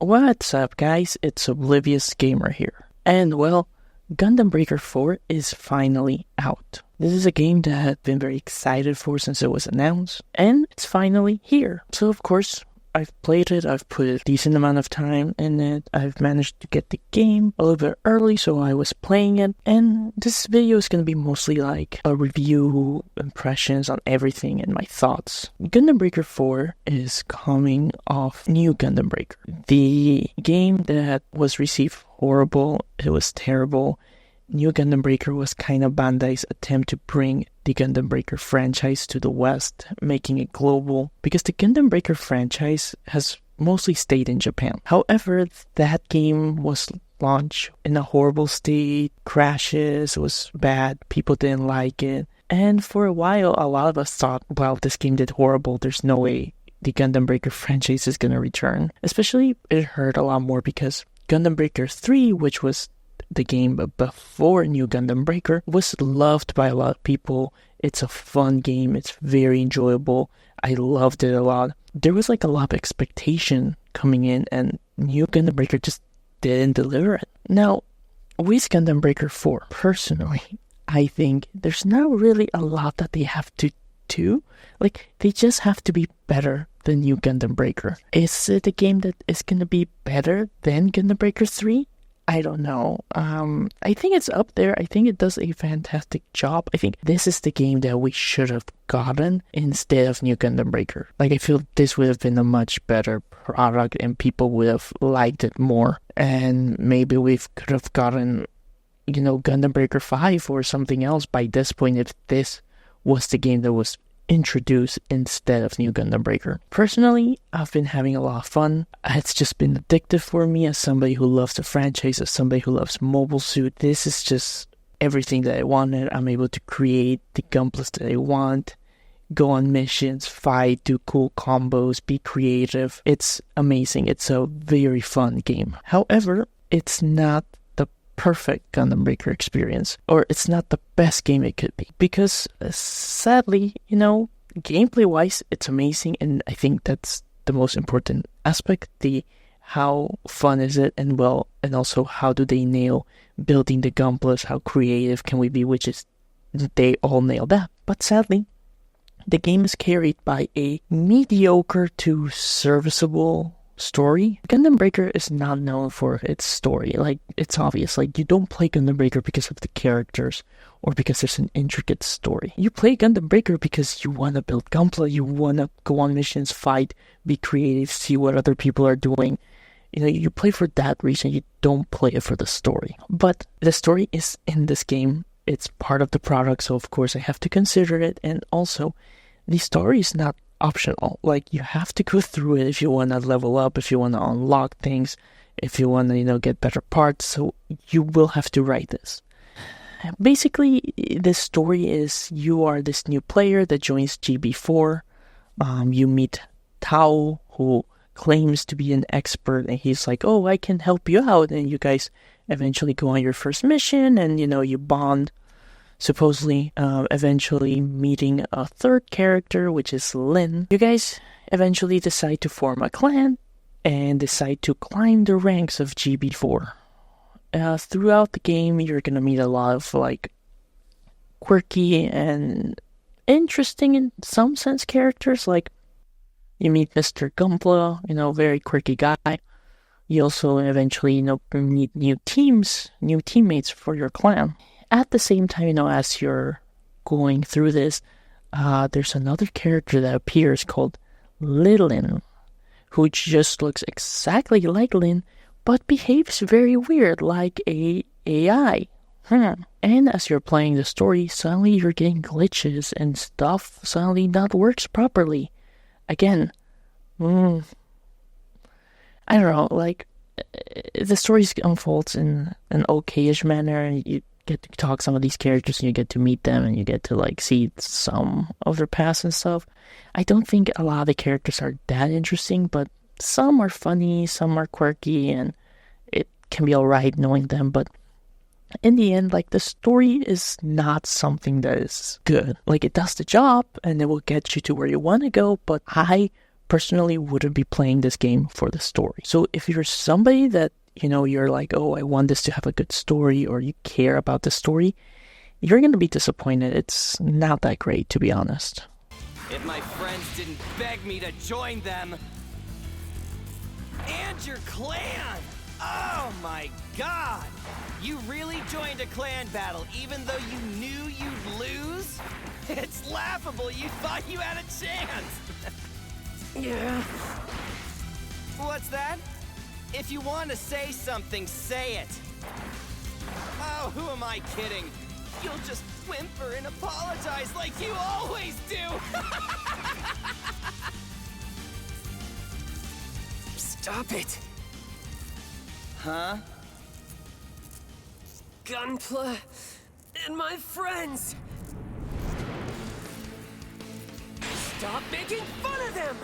What's up, guys? It's Oblivious Gamer here. And well, Gundam Breaker 4 is finally out. This is a game that I've been very excited for since it was announced, and it's finally here. So of course, I've played it, I've put a decent amount of time in it, I've managed to get the game a little bit early, so I was playing it, and this video is going to be mostly like a review, impressions on everything, and my thoughts. Gundam Breaker 4 is coming off New Gundam Breaker. The game that was received horrible, it was terrible. New Gundam Breaker was kind of Bandai's attempt to bring the Gundam Breaker franchise to the West, making it global, because the Gundam Breaker franchise has mostly stayed in Japan. However, that game was launched in a horrible state, crashes, it was bad, people didn't like it, and for a while, a lot of us thought, well, this game did horrible, there's no way the Gundam Breaker franchise is going to return. Especially, it hurt a lot more because Gundam Breaker 3, which was the game before New Gundam Breaker, was loved by a lot of people. It's a fun game. It's very enjoyable. I loved it a lot. There was like a lot of expectation coming in, and New Gundam Breaker just didn't deliver it. Now, with Gundam Breaker 4, personally, I think there's not really a lot that they have to do. Like, they just have to be better than New Gundam Breaker. Is it a game that is going to be better than Gundam Breaker 3? I don't know. I think it's up there. I think it does a fantastic job. I think this is the game that we should have gotten instead of New Gundam Breaker. Like, I feel this would have been a much better product and people would have liked it more. And maybe we could have gotten, Gundam Breaker 5 or something else by this point if this was the game that was introduced instead of New Gundam Breaker. Personally, I've been having a lot of fun. It's just been addictive for me as somebody who loves the franchise, as somebody who loves Mobile Suit. This is just everything that I wanted. I'm able to create the Gunplas that I want, go on missions, fight, do cool combos, be creative. It's amazing. It's a very fun game. However, it's not the perfect Gundam Breaker experience, or it's not the best game it could be, because sadly, gameplay wise it's amazing, and I think that's the most important aspect. The how fun is it, and also how do they nail building the Gunplas, how creative can we be, which is they all nail that. But sadly, the game is carried by a mediocre to serviceable story. Gundam Breaker is not known for its story. Like, it's obvious. Like, you don't play Gundam Breaker because of the characters or because there's an intricate story. You play Gundam Breaker because you want to build Gunpla, you want to go on missions, fight, be creative, see what other people are doing. You play for that reason. You don't play it for the story. But the story is in this game. It's part of the product, so of course I have to consider it. And also, the story is not optional. Like, you have to go through it if you want to level up, if you want to unlock things, if you want to, get better parts. So you will have to write this. Basically, the story is you are this new player that joins GB4. You meet Tao, who claims to be an expert, and he's like, oh, I can help you out. And you guys eventually go on your first mission, and, you bond. Supposedly, eventually meeting a third character, which is Lin. You guys eventually decide to form a clan and decide to climb the ranks of GB4. Throughout the game, you're gonna meet a lot of, quirky and interesting in some sense characters. Like, you meet Mr. Gunpla, very quirky guy. You also eventually, meet new teammates for your clan. At the same time, as you're going through this, there's another character that appears called Lin, who just looks exactly like Lin, but behaves very weird, like a AI. And as you're playing the story, suddenly you're getting glitches and stuff suddenly not works properly. Again, I don't know, the story unfolds in an okay-ish manner, and you get to talk some of these characters, and you get to meet them, and you get to see some of their past and stuff. I don't think a lot of the characters are that interesting, but some are funny, some are quirky, and it can be alright knowing them. But in the end, the story is not something that is good. It does the job, and it will get you to where you want to go, but I personally wouldn't be playing this game for the story. So if you're somebody that, you're like, oh, I want this to have a good story, or you care about the story, you're going to be disappointed. It's not that great, to be honest. If my friends didn't beg me to join them, and your clan! Oh my god! You really joined a clan battle even though you knew you'd lose? It's laughable you thought you had a chance! Yeah. What's that? If you want to say something, say it! Oh, who am I kidding? You'll just whimper and apologize like you always do! Stop it! Huh? Gunpla and my friends! Stop making fun of them!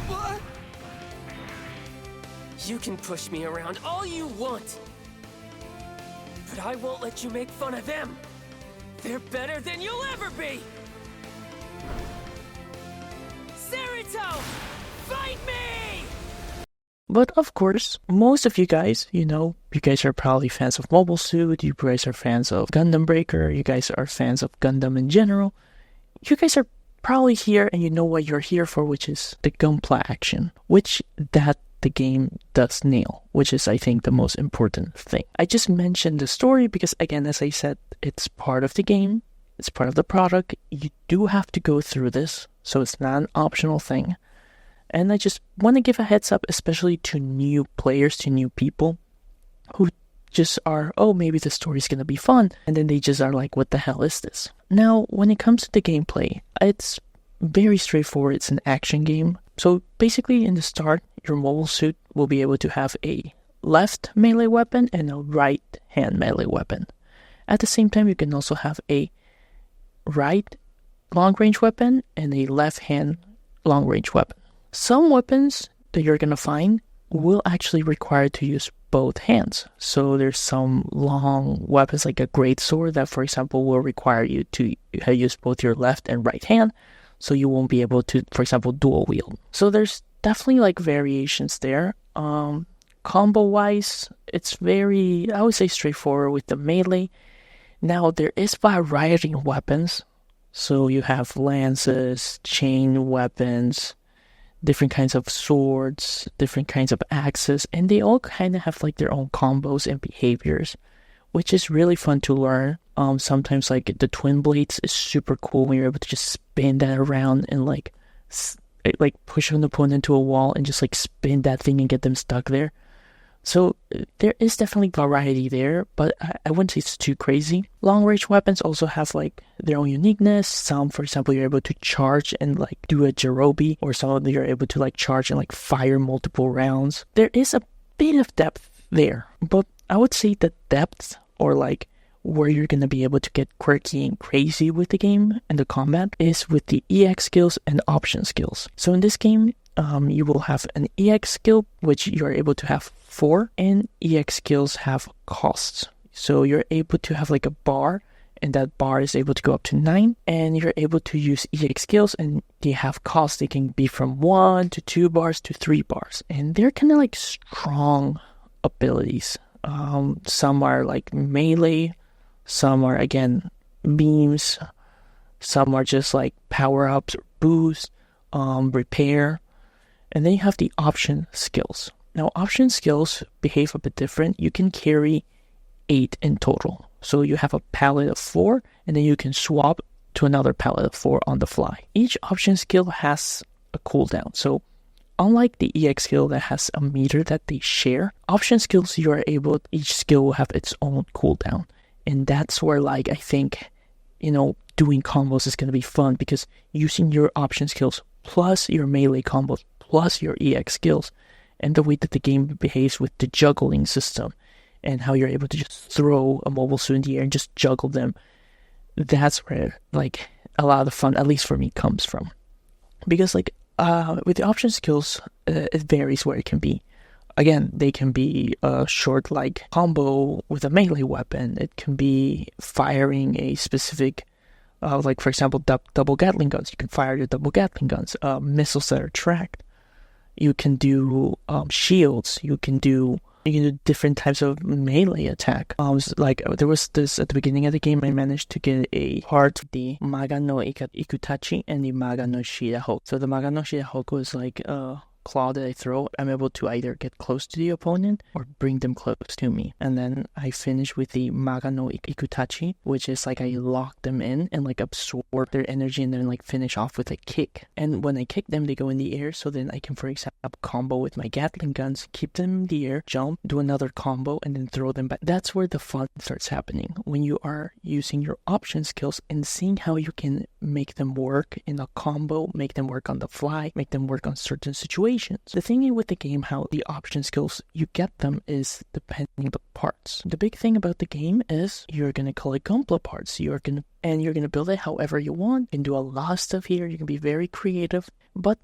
What? You can push me around all you want, but I won't let you make fun of them. They're better than you'll ever be! Sarito! Fight me! But of course, most of you guys, you guys are probably fans of Mobile Suit, you guys are fans of Gundam Breaker, you guys are fans of Gundam in general. You guys are probably here and you know what you're here for, which is the gunpla action, which that the game does nail, which is, I think, the most important thing. I just mentioned the story because, again, as I said, it's part of the game, it's part of the product. You do have to go through this, so it's not an optional thing. And I just want to give a heads up, especially to new players, to new people who just are, oh, maybe the story's going to be fun. And then they just are like, what the hell is this? Now, when it comes to the gameplay, it's very straightforward. It's an action game. So basically, in the start, your mobile suit will be able to have a left melee weapon and a right hand melee weapon. At the same time, you can also have a right long range weapon and a left hand long range weapon. Some weapons that you're going to find will actually require to use both hands. So there's some long weapons like a great sword that, for example, will require you to use both your left and right hand. So you won't be able to, for example, dual wield. So there's definitely like variations there. Combo-wise, it's very, I would say, straightforward with the melee. Now, there is variety of weapons. So you have lances, chain weapons, different kinds of swords, different kinds of axes, and they all kind of have like their own combos and behaviors, which is really fun to learn. Sometimes like the twin blades is super cool when you're able to just spin that around and like push an opponent into a wall and just like spin that thing and get them stuck there. So there is definitely variety there, but I wouldn't say it's too crazy. Long range weapons also have like their own uniqueness. Some, for example, you're able to charge and like do a Jirobi, or some of them you're able to like charge and like fire multiple rounds. There is a bit of depth there, but I would say the depth, or like where you're going to be able to get quirky and crazy with the game and the combat, is with the EX skills and option skills. So in this game, you will have an EX skill, which you're able to have 4, and EX skills have costs. So you're able to have like a bar, and that bar is able to go up to 9, and you're able to use EX skills, and they have costs. They can be from 1 to 2 bars to 3 bars, and they're kind of like strong abilities. Some are like melee, some are, again, beams, some are just like power-ups or boosts, repair, and then you have the option skills. Now, option skills behave a bit different. You can carry 8 in total. So you have a palette of 4, and then you can swap to another palette of 4 on the fly. Each option skill has a cooldown. So unlike the EX skill that has a meter that they share, option skills, each skill will have its own cooldown. And that's where, like, I think, doing combos is going to be fun, because using your option skills plus your melee combos plus your EX skills, and the way that the game behaves with the juggling system, and how you're able to just throw a mobile suit in the air and just juggle them, that's where, like, a lot of the fun, at least for me, comes from. Because, like, with the option skills, it varies where it can be. Again, they can be a short, like, combo with a melee weapon. It can be firing a specific Like, for example, double Gatling guns. You can fire your double Gatling guns. Missiles that are tracked. You can do shields. You can do different types of melee attack. Like there was this at the beginning of the game. I managed to get a part, the Maga no Ikutachi and the Maga no Shirahoku. So the Maga no Shirahoku is like claw that I throw. I'm able to either get close to the opponent or bring them close to me. And then I finish with the Maga no Ikutachi, which is like I lock them in and like absorb their energy and then like finish off with a kick. And when I kick them, they go in the air. So then I can, for example, combo with my Gatling guns, keep them in the air, jump, do another combo, and then throw them back. That's where the fun starts happening. When you are using your option skills and seeing how you can make them work in a combo, make them work on the fly, make them work on certain situations. The thing with the game, how the option skills, you get them is depending on the parts. The big thing about the game is you're going to collect Gunpla parts. You're going to build it however you want. You can do a lot of stuff here. You can be very creative. But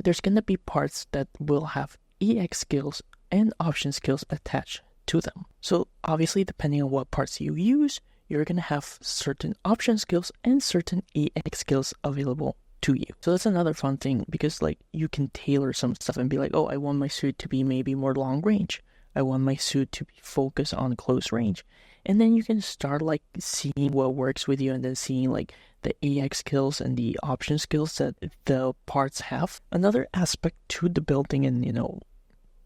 there's going to be parts that will have EX skills and option skills attached to them. So obviously, depending on what parts you use, you're going to have certain option skills and certain EX skills available to you. So that's another fun thing, because like you can tailor some stuff and be like, oh, I want my suit to be maybe more long range. I want my suit to be focused on close range. And then you can start like seeing what works with you and then seeing like the EX skills and the option skills that the parts have. Another aspect to the building and,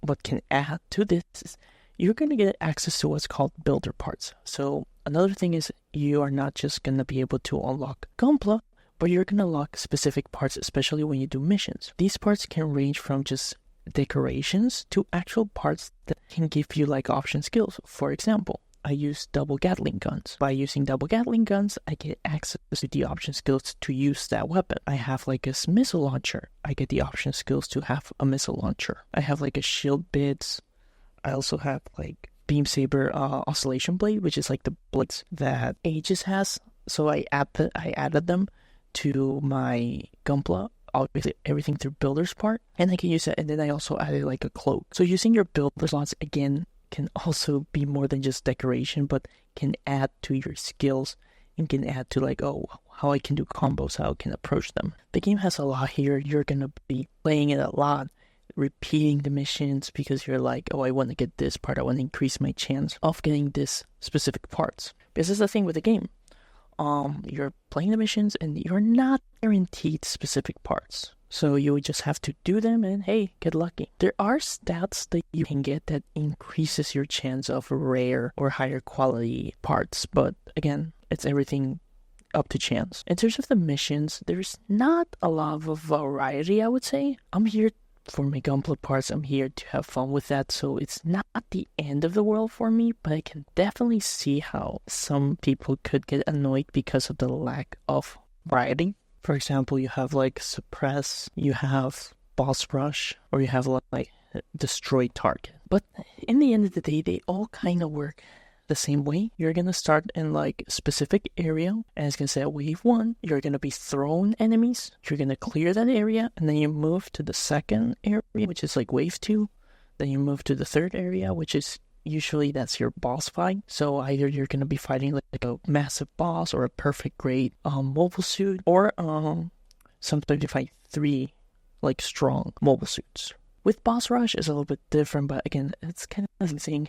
what can add to this is you're going to get access to what's called builder parts. So another thing is you are not just going to be able to unlock Gunpla, but you're going to unlock specific parts, especially when you do missions. These parts can range from just decorations to actual parts that can give you like option skills. For example, I use double Gatling guns. By using double Gatling guns, I get access to the option skills to use that weapon. I have like a missile launcher. I get the option skills to have a missile launcher. I have like a shield bits. I also have like beam saber oscillation blade, which is like the blades that Aegis has. So I added them to my Gunpla, obviously everything through builder's part, and I can use it. And then I also added like a cloak. So using your builder slots again can also be more than just decoration, but can add to your skills and can add to like, oh, how I can do combos, how I can approach them. The game has a lot here. You're gonna be playing it a lot, repeating the missions because you're like, oh, I want to get this part. I want to increase my chance of getting this specific parts. Because this is the thing with the game. You're playing the missions and you're not guaranteed specific parts. So you would just have to do them and hey, get lucky. There are stats that you can get that increases your chance of rare or higher quality parts. But again, it's everything up to chance. In terms of the missions, there's not a lot of variety, I would say. I'm here for my Gunpla parts. I'm here to have fun with that, so it's not the end of the world for me, but I can definitely see how some people could get annoyed because of the lack of variety. For example, you have like suppress, you have boss rush, or you have like destroy target. But in the end of the day, they all kind of work the same way. You're gonna start in like a specific area, and it's gonna say wave 1. You're gonna be throwing enemies. You're gonna clear that area, and then you move to the second area, which is like wave 2. Then you move to the third area, which is usually that's your boss fight. So either you're gonna be fighting like a massive boss or a perfect great mobile suit, or sometimes you fight 3 like strong mobile suits. With boss rush, it's a little bit different, but again, it's kind of the same thing.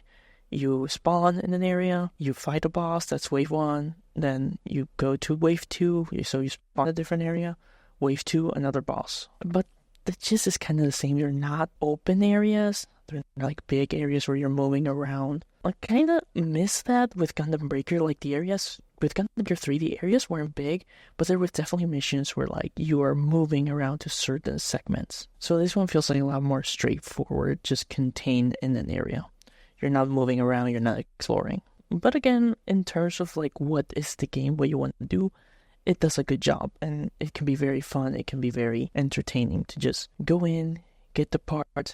You spawn in an area, you fight a boss, that's wave 1, then you go to wave 2, so you spawn in a different area, wave 2, another boss. But the gist is kind of the same. You're not open areas, they're like big areas where you're moving around. I kind of miss that with Gundam Breaker, like the areas, with Gundam Breaker 3, the areas weren't big, but there were definitely missions where like you are moving around to certain segments. So this one feels like a lot more straightforward, just contained in an area. You're not moving around, you're not exploring. But again, in terms of like what is the game, what you want to do, it does a good job. And it can be very fun, it can be very entertaining to just go in, get the parts,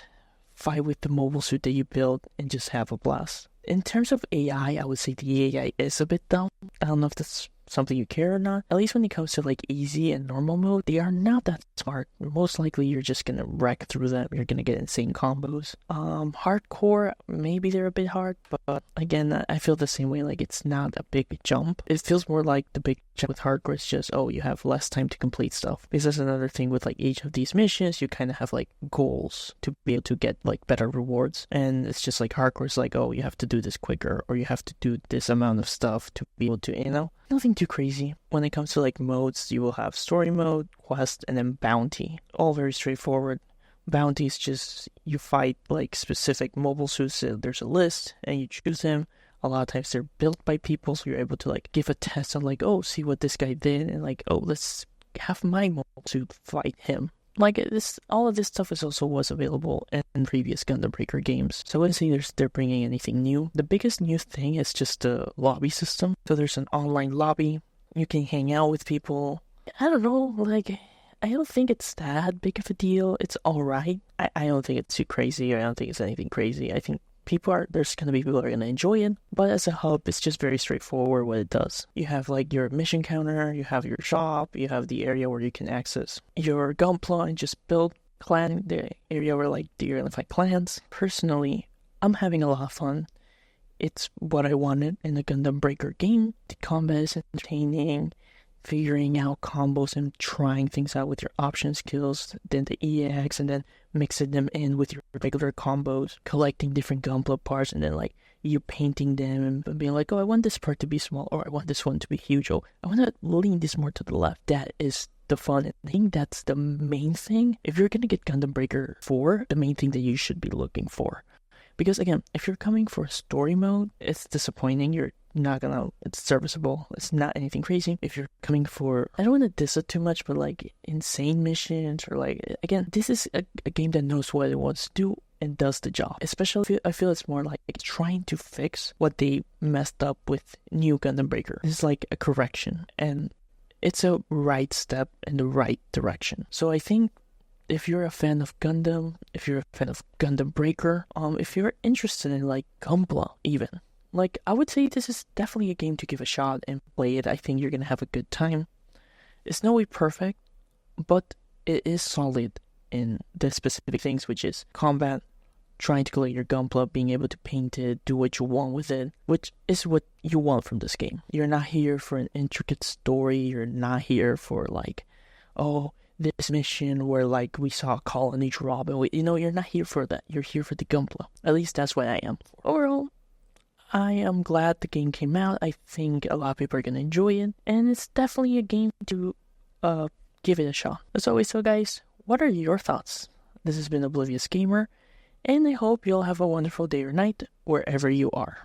fight with the mobile suit that you build, and just have a blast. In terms of AI, I would say the AI is a bit dumb. I don't know if that's something you care or not. At least when it comes to like easy and normal mode, they are not that smart. Most likely you're just gonna wreck through them. You're gonna get insane combos. Hardcore, maybe they're a bit hard, but again, I feel the same way. Like, it's not a big jump. It feels more like the big jump with hardcore is just, oh, you have less time to complete stuff. Because that's another thing with like each of these missions, you kind of have like goals to be able to get like better rewards. And it's just like hardcore is like, oh, you have to do this quicker, or you have to do this amount of stuff to be able to, nothing too crazy. When it comes to like modes, you will have story mode, quest, and then bounty. All very straightforward. Bounty is just you fight like specific mobile suits. So there's a list and you choose them. A lot of times they're built by people, so you're able to like give a test on like, oh, see what this guy did, and like, oh, let's have my mobile suit fight him. Like, this, all of this stuff was available in previous Gundam Breaker games. So I wouldn't say they're bringing anything new. The biggest new thing is just the lobby system. So there's an online lobby. You can hang out with people. I don't know, like, I don't think it's that big of a deal. It's alright. I don't think it's too crazy. I don't think it's anything crazy. I think there's going to be people that are going to enjoy it. But as a hub, it's just very straightforward what it does. You have like your mission counter, you have your shop, you have the area where you can access your gunpla and just build clan, the area where like the identify clans. Personally, I'm having a lot of fun. It's what I wanted in a Gundam Breaker game. The combat is entertaining. Figuring out combos and trying things out with your option skills, then the EX, and then mixing them in with your regular combos, collecting different gunpla parts, and then like you painting them and being like, oh, I want this part to be small, or I want this one to be huge, or I want to lean this more to the left. That is the fun. And I think that's the main thing. If you're going to get Gundam Breaker 4, the main thing that you should be looking for. Because again, if you're coming for a story mode, it's disappointing. It's serviceable. It's not anything crazy. If you're coming for, I don't want to diss it too much, but like insane missions, or like, again, this is a game that knows what it wants to do and does the job. Especially, I feel it's more like trying to fix what they messed up with New Gundam Breaker. This is like a correction, and it's a right step in the right direction. So I think if you're a fan of Gundam, if you're a fan of Gundam Breaker, if you're interested in like Gunpla even, like, I would say this is definitely a game to give a shot and play it. I think you're gonna have a good time. It's no way perfect, but it is solid in the specific things, which is combat, trying to collect your gunpla, being able to paint it, do what you want with it, which is what you want from this game. You're not here for an intricate story. You're not here for like, oh, this mission where like we saw a colony drop, and you're not here for that. You're here for the gunpla. At least that's what I am. Overall, I am glad the game came out. I think a lot of people are going to enjoy it, and it's definitely a game to give it a shot. As always, so guys, what are your thoughts? This has been Oblivious Gamer, and I hope you'll have a wonderful day or night wherever you are.